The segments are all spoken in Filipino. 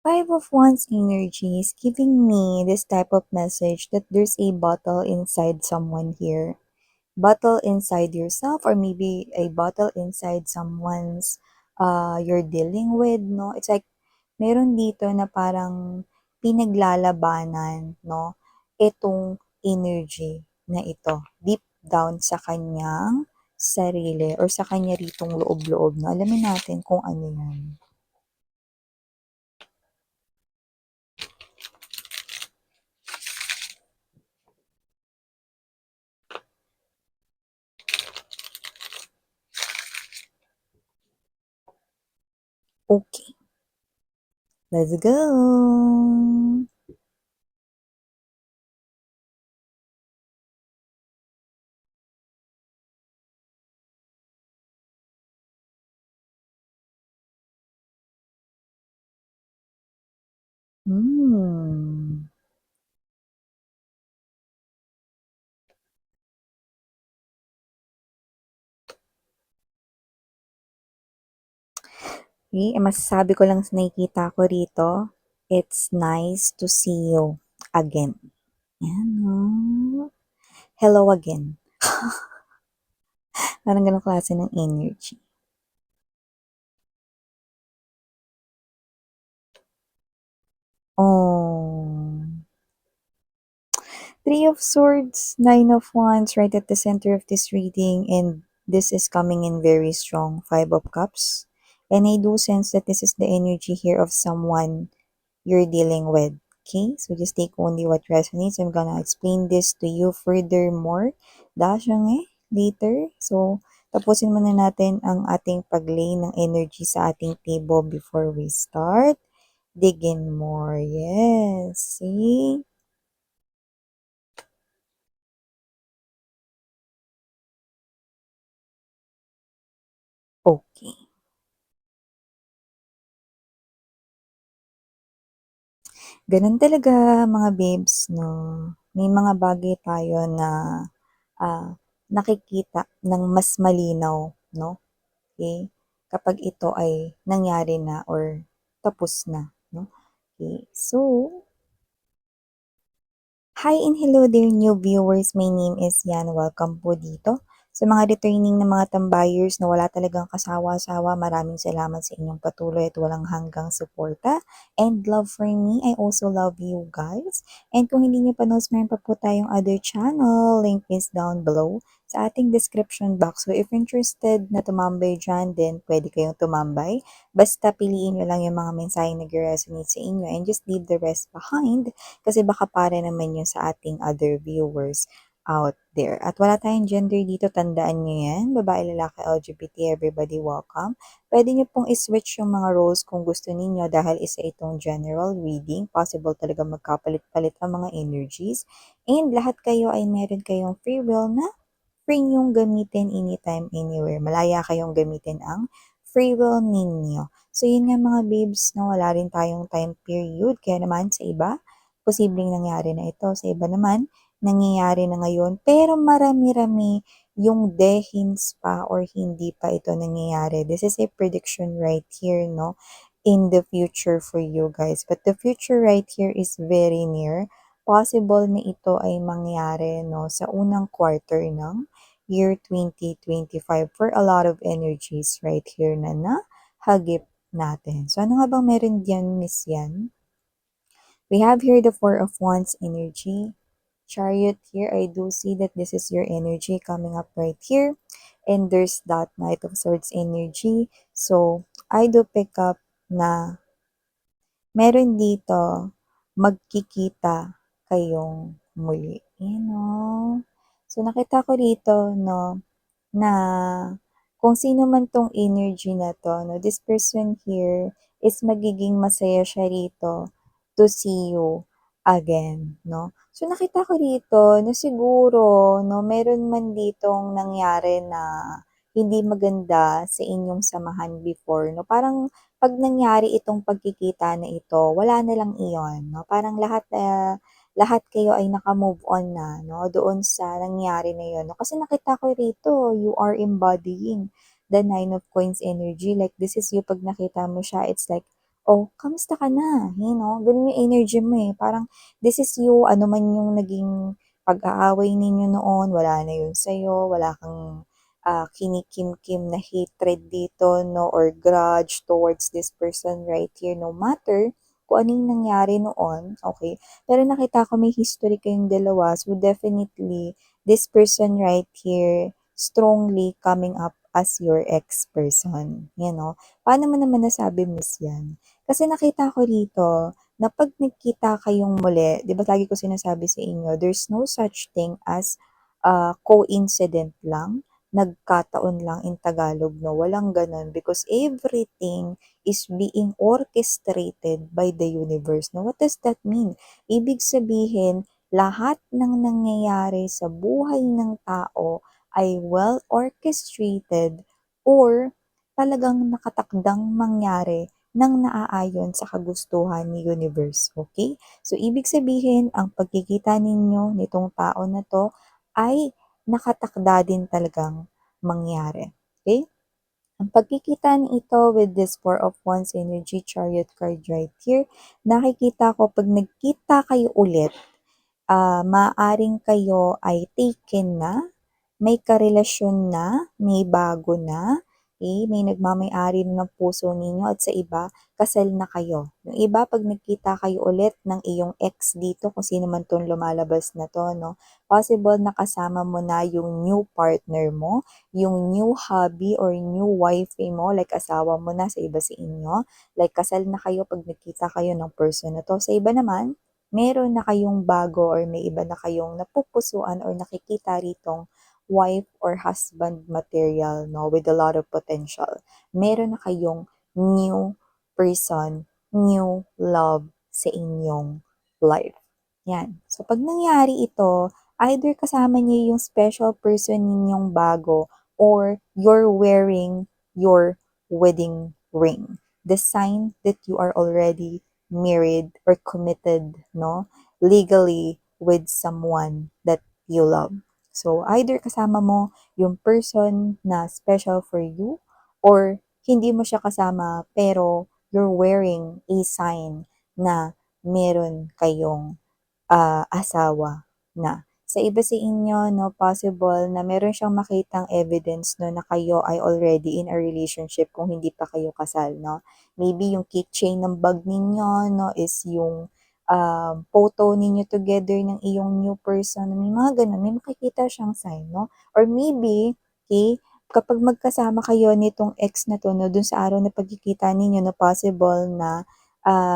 Five of Wands energy is giving me this type of message that there's a battle inside someone here. Battle inside yourself or maybe a battle inside someone's you're dealing with, no? It's like meron dito na parang pinaglalabanan, no? Itong energy na ito deep down sa kanyang sarili or sa kanya ritong loob-loob, no? Alamin natin kung ano yan. Okay, let's go! Hmm. Okay, ang masasabi ko lang sa nakikita ko rito, it's nice to see you again. Yan, oh. Hello again. Parang ganong klase ng energy. Oh. Three of Swords, Nine of Wands, right at the center of this reading, and this is coming in very strong. Five of Cups. And I do sense that this is the energy here of someone you're dealing with. Okay, so just take only what resonates. I'm gonna explain this to you furthermore. Dahil later. So, tapusin muna natin ang ating paglay ng energy sa ating table before we start. Dig in more. Yes, see? Okay. Ganun talaga mga babes, no? May mga bagay tayo na nakikita ng mas malinaw, no? Okay? Kapag ito ay nangyari na or tapos na, no? Okay. So, hi and hello there new viewers. My name is Yan. Welcome po dito. Sa mga returning na mga tambayers na wala talagang kasawa-sawa, maraming salamat sa inyong patuloy at walang hanggang suporta and love for me. I also love you guys. And kung hindi niyo pa knows, meron pa po tayong other channel. Link is down below sa ating description box. So if interested na tumambay dyan, then pwede kayong tumambay. Basta piliin nyo lang yung mga mensaheng nag-resonate sa inyo and just leave the rest behind kasi baka pare naman yun sa ating other viewers out there. At wala tayong gender dito, tandaan nyo yan. Babae, lalaki, LGBT, everybody welcome. Pwede nyo pong iswitch yung mga roles kung gusto ninyo dahil isa itong general reading. Possible talaga magkapalit-palit ang mga energies. And lahat kayo ay meron kayong free will na free niyong gamitin anytime, anywhere. Malaya kayong gamitin ang free will ninyo. So, yun nga mga babes, no, wala rin tayong time period. Kaya naman sa iba, posibleng nangyari na ito. Sa iba naman, nangyayari na ngayon. Pero marami-rami yung dehins pa or hindi pa ito nangyayari. This is a prediction right here, no? In the future for you guys. But the future right here is very near. Possible na ito ay mangyari, no, sa unang quarter ng year 2025 for a lot of energies right here na nahagip natin. So, ano nga bang meron diyan, Miss Yan? We have here the Four of Wands energy. Chariot here, I do see that this is your energy coming up right here. And there's that Knight of Swords energy. So, I do pick up na meron dito magkikita kayong muli. You know? So, nakita ko dito, no, na kung sino man tong energy na to, no, this person here is magiging masaya siya rito to see you again, no. So, nakita ko dito na siguro, no, meron man ditong nangyari na hindi maganda sa inyong samahan before, no. Parang pag nangyari itong pagkikita na ito, wala na lang iyon, no. Parang lahat kayo ay naka-move on na, no, doon sa nangyari na yun. No? Kasi nakita ko rito, you are embodying the Nine of Coins energy. Like, this is you, pag nakita mo siya, it's like, "Oh, kamusta ka na?" Gano'n yung energy mo, eh. Parang this is you, ano man yung naging pag-aaway ninyo noon, wala na yun sa'yo, wala kang, kinikimkim na hatred dito 'no, or grudge towards this person right here, no matter kung ano yung nangyari noon, okey? Pero nakita ko may history kayong dalawa, so definitely this person right here strongly coming up as your ex person, Paano mo naman nasabi miss 'yan? Kasi nakita ko rito na 'pag nagkita kayong muli, 'di ba lagi ko sinasabi sa inyo, there's no such thing as, coincident lang, nagkataon lang in Tagalog 'no, walang gano'n because everything is being orchestrated by the universe 'no. What does that mean? Ibig sabihin, lahat ng nangyayari sa buhay ng tao ay well orchestrated or talagang nakatakdang mangyari ng naaayon sa kagustuhan ni universe, okay? So, ibig sabihin ang pagkikita ninyo nitong tao na 'to ay nakatakda din talagang mangyari, okay? Ang pagkikita nito with this Four of Wands energy chariot card right here, nakikita ko 'pag nagkita kayo ulit, maaaring kayo ay taken na, may karelasyon na, may bago na, may nagmamay-ari na ng puso ninyo at sa iba, kasal na kayo. Yung iba 'pag nagkita kayo ulit ng iyong ex dito, kung sino man 'tong lumalabas na 'to 'no, possible na kasama mo na yung new partner mo, yung new hubby or new wifey mo, like asawa mo na sa iba sa inyo, like kasal na kayo 'pag nagkita kayo ng person na 'to. Sa iba naman, meron na kayong bago or may iba na kayong napupusuan or nakikita ritong wife or husband material 'no, with a lot of potential. Meron na kayong new person, new love sa inyong life. 'Yan. So 'pag nangyari ito, either kasama niyo yung special person ninyong bago or you're wearing your wedding ring. The sign that you are already married or committed, no, legally with someone that you love. So, either kasama mo yung person na special for you or hindi mo siya kasama pero you're wearing a sign na meron kayong asawa na. Sa iba sa inyo 'no, possible na meron siyang makitang evidence 'no, na kayo ay already in a relationship kung hindi pa kayo kasal 'no. Maybe yung keychain ng bag ninyo 'no, is yung, photo ninyo together ng iyong new person, may mga gano'n, may makikita siyang sign 'no. Or maybe, okey, kapag magkasama kayo nitong ex na 'to 'no, dun sa araw na pagkikita ninyo na possible na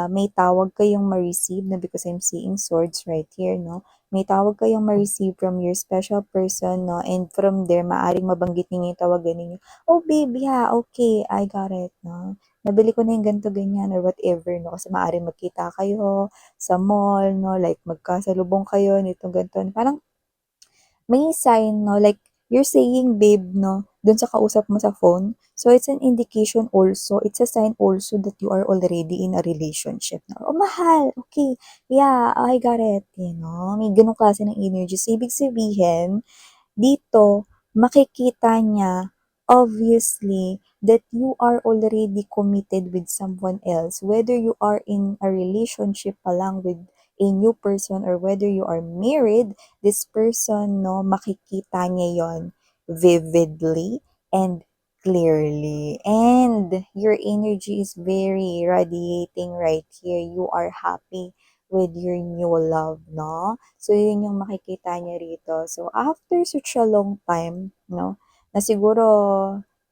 may tawag kayong ma-receive na because I'm seeing swords right here, no? May tawag kayong ma-receive from your special person, no? And from there, maaring mabanggit ninyo yung tawagan ninyo. Oh, baby, ha, okay, I got it, no? Nabili ko na yung ganito, ganyan, or whatever, no? Kasi maaring magkita kayo sa mall, no? Like, magkasalubong kayo, nito, ganito. Parang may sign 'no, like you're saying babe 'no, dun sa kausap mo sa phone. So it's an indication also, it's a sign also that you are already in a relationship na, "Oh, mahal, okay, yeah, I got it." May ganong klase ng energy. So ibig sabihin dito, makikita niya obviously that you are already committed with someone else, whether you are in a relationship pa lang with a new person or whether you are married, this person, no, makikita niya yon vividly and clearly. And your energy is very radiating right here. You are happy with your new love, no? So, yun yung makikita niya rito. So, after such a long time, no, na siguro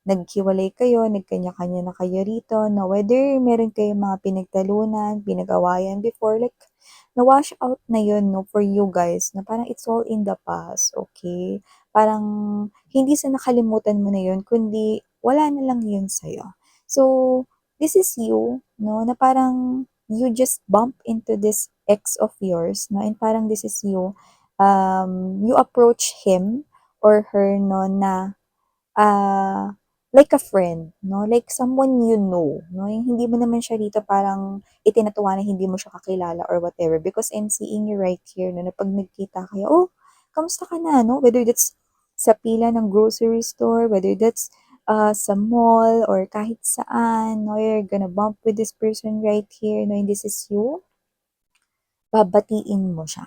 naghiwalay kayo, nagkanya-kanya na kayo rito, na whether meron kayong mga pinagtalunan, pinag-awayan before, like, na-wash out na yun, no, for you guys, na parang it's all in the past, okay? Parang hindi sa nakalimutan mo na yun, kundi wala na lang yun sa'yo. So, this is you, no, na parang you just bump into this ex of yours, no, and parang this is you, you approach him or her, no, na like a friend, no, like someone you know, no, yung hindi mo naman siya dito parang itinatuwa na hindi mo siya kakilala or whatever because I'm seeing you right here, no, na 'pag nagkita kayo, "Oh, kamusta ka na?" no, whether that's sa pila ng grocery store, whether that's sa mall or kahit saan, no, you're gonna bump with this person right here, no, and this is you, babatiin mo siya.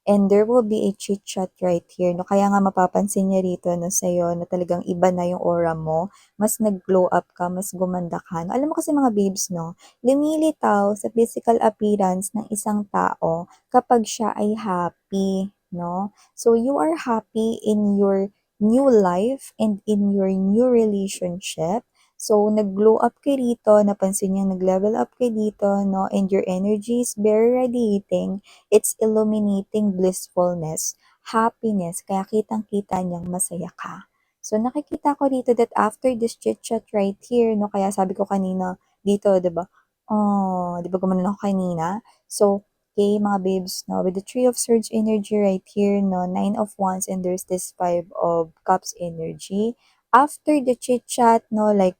And there will be a chit-chat right here, no? Kaya nga mapapansin niya rito, no, sa'yo na talagang iba na yung aura mo. Mas nag-glow up ka, mas gumanda ka. No? Alam mo kasi mga babes, no? Lumilitaw sa physical appearance ng isang tao kapag siya ay happy, no? So, you are happy in your new life and in your new relationship. So, nag-glow up ka rito, napansin niyang nag-level up ka dito, no? And your energy is very radiating. It's illuminating blissfulness, happiness, kaya kitang-kita niyang masaya ka. So, nakikita ko dito that after this chit-chat right here, no, kaya sabi ko kanina dito, 'di ba? Oh, 'di ba gumanon ako kanina? So, okay, mga babes, no, with the Three of Swords energy right here, no, Nine of Wands, and there's this Five of Cups energy. After the chit-chat, no, like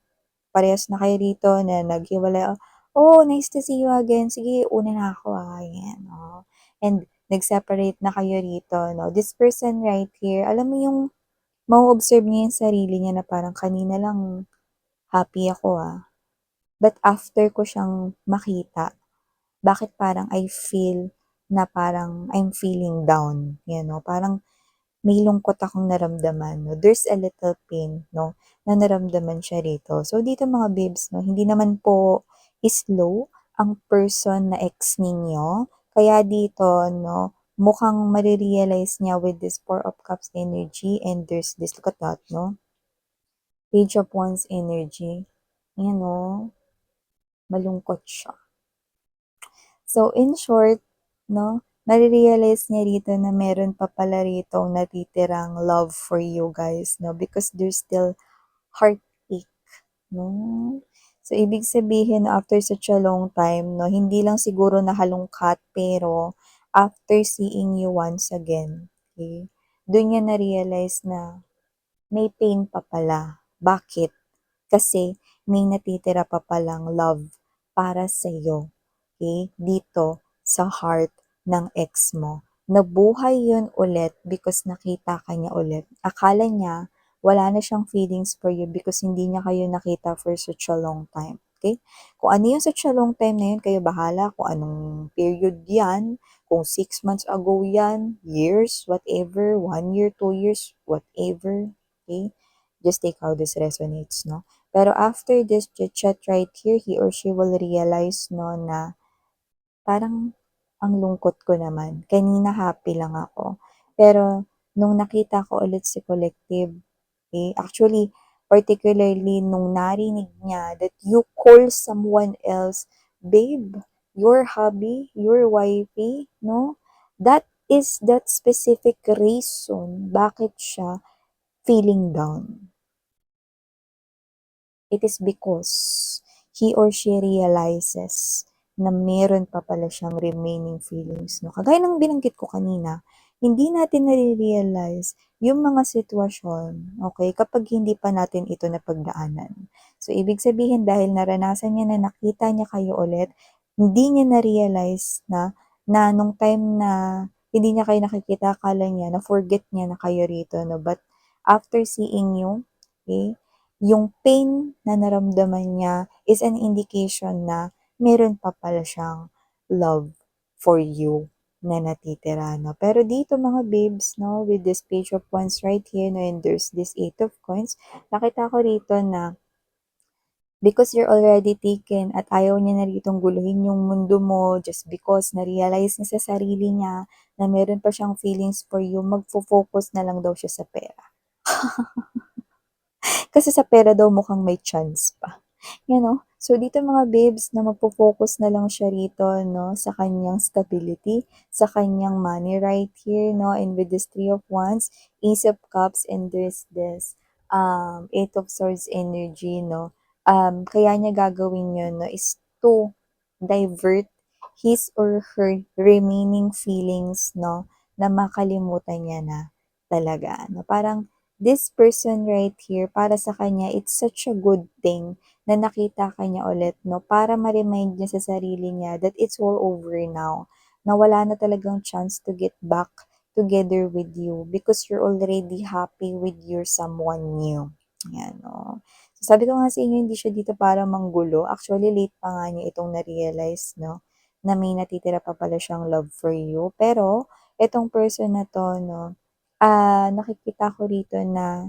parehas na kayo rito na naghiwalay, "Oh, nice to see you again. Sige, una na ako, yan, oh." And nag-separate na kayo rito, 'no. This person right here, alam mo yung mau-observe niya yung sarili niya na parang, "Kanina lang happy ako, but after ko siyang makita, bakit parang I feel na parang I'm feeling down." Yan, 'no. Parang may lungkot akong naramdaman, 'no. There's a little pain, 'no, na naramdaman siya rito. So, dito mga babes, 'no, hindi naman po slow ang person na ex ninyo. Kaya dito, 'no, mukhang mare-realize niya with this Four of Cups energy, and there's this, look at that, 'no, Page of Wands energy. Ayan, oh, malungkot siya. So, in short, 'no, nare-realize niya rito na meron pa pala ritong natitirang love for you guys, 'no, because there's still heartache, 'no. So, ibig sabihin after such a long time, 'no, hindi lang siguro nahalungkat pero after seeing you once again, okay, dun niya na-realize na may pain pa pala. Bakit? Kasi may natitira pa palang love para sa'yo, okay, dito sa heart ng ex mo. Nabuhay yun ulit because nakita ka niya ulit. Akala niya wala na siyang feelings for you because hindi niya kayo nakita for such a long time. Okay? Kung ano yung such a long time na yun, kayo bahala kung anong period yan, kung 6 months ago yan, years, whatever, 1 year, 2 years, whatever. Okay? Just take how this resonates, no? Pero after this chit-chat right here, he or she will realize, no, na parang ang lungkot ko naman. Kanina happy lang ako. Pero nung nakita ko ulit si Collective, eh, actually, particularly nung narinig niya that you call someone else, babe, your hubby, your wifey, no? That is that specific reason bakit siya feeling down. It is because he or she realizes na meron pa pala siyang remaining feelings, 'no. Kagaya ng binanggit ko kanina, hindi natin nare-realize yung mga sitwasyon, okay, kapag hindi pa natin ito napagdaanan. So, ibig sabihin dahil naranasan niya na nakita niya kayo ulit, hindi niya na-realize na nung time na hindi niya kayo nakikita akala niya na-forget niya na kayo rito, 'no. But after seeing you, okay, yung pain na naramdaman niya is an indication na meron pa pala siyang love for you na natitira, 'no. Pero dito mga babes, 'no, with this Page of Wands right here, 'no, and there's this Eight of Coins, nakita ko rito na because you're already taken at ayaw niya na ritong guluhin yung mundo mo just because na-realize niya sa sarili niya na meron pa siyang feelings for you, magfo-focus na lang daw siya sa pera. Kasi sa pera daw mukhang may chance pa. You know? So, dito mga babes na magpo-focus na lang siya rito, no, sa kanyang stability, sa kanyang money right here, no, and with this Three of Wands, Ace of Cups, and there's this Eight of Swords energy, no. Kaya niya gagawin yun, no, is to divert his or her remaining feelings, no, na makalimutan niya na talaga, no. Parang this person right here, para sa kanya, it's such a good thing na nakita ka niya ulit, no? Para ma-remind niya sa sarili niya that it's all over now. Na wala na talagang chance to get back together with you because you're already happy with your someone new. Ayan, oo. So, sabi ko nga sa inyo hindi siya dito para manggulo, actually late pa nga niya itong na-realize 'no, na may natitira pa pala siyang love for you. Pero itong person na 'to 'no, nakikita ko rito na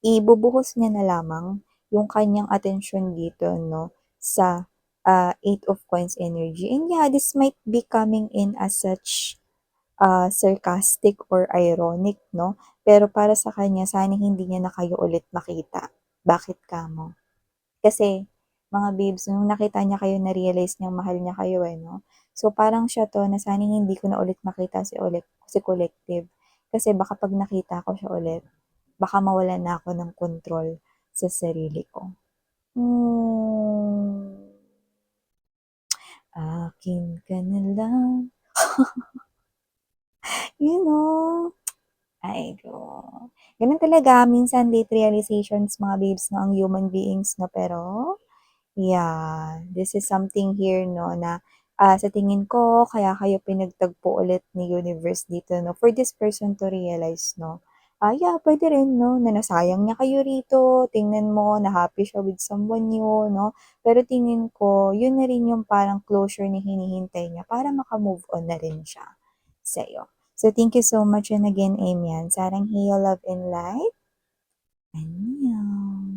ibubuhos niya na lamang yung kanyang atensyon dito 'no, sa, Eight of Coins energy. And yeah, this might be coming in as such, sarcastic or ironic 'no, pero para sa kanya sana hindi niya na kayo ulit makita. Bakit kamo? Kasi mga babes nung nakita niya kayo na-realize niyang mahal niya kayo, eh, 'no. So parang siya 'to na sana hindi ko na ulit makita si Collective. Kasi baka 'pag nakita ko siya ulit, baka mawalan na ako ng kontrol sa sarili ko. Hmm, akin ka na lang, you know? Ay ko, gano'n talaga minsan late realizations mga babes 'no, ang human beings 'no, pero yeah, this is something here 'no na, sa tingin ko kaya kayo pinagtagpo ulit ni universe dito 'no, for this person to realize 'no. Yeah, puwede rin 'no na nasayang niya kayo rito, tingnan mo na happy siya with someone new 'no, pero tingin ko yun na rin yung parang closure na hinihintay niya para maka-move on na rin siya sa'yo. So, thank you so much and again, Amen. Sarang heal, love, and light. Annyeong.